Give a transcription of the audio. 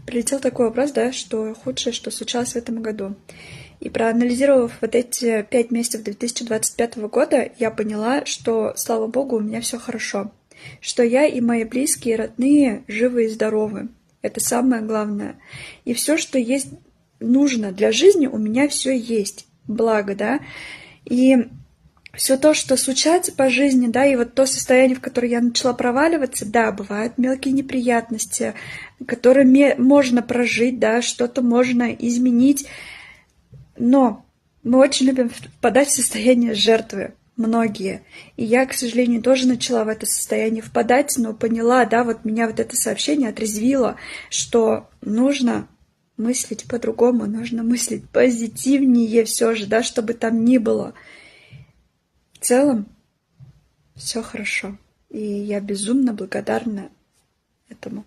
прилетел такой вопрос, да, что худшее, что случалось в этом году. И проанализировав вот эти 5 месяцев 2025 года, я поняла, что, слава богу, у меня все хорошо. Что я и мои близкие, родные живы и здоровы. Это самое главное. И все, что есть нужно для жизни, у меня все есть. Благо, да. И все то, что случается по жизни, да, и вот то состояние, в которое я начала проваливаться, да, бывают мелкие неприятности, которые можно прожить, да, что-то можно изменить, но мы очень любим впадать в состояние жертвы, многие. И я, к сожалению, тоже начала в это состояние впадать, но поняла, да, вот меня вот это сообщение отрезвило, что нужно мыслить по-другому, нужно мыслить позитивнее все же, да, чтобы там ни было. В целом, все хорошо. И я безумно благодарна этому.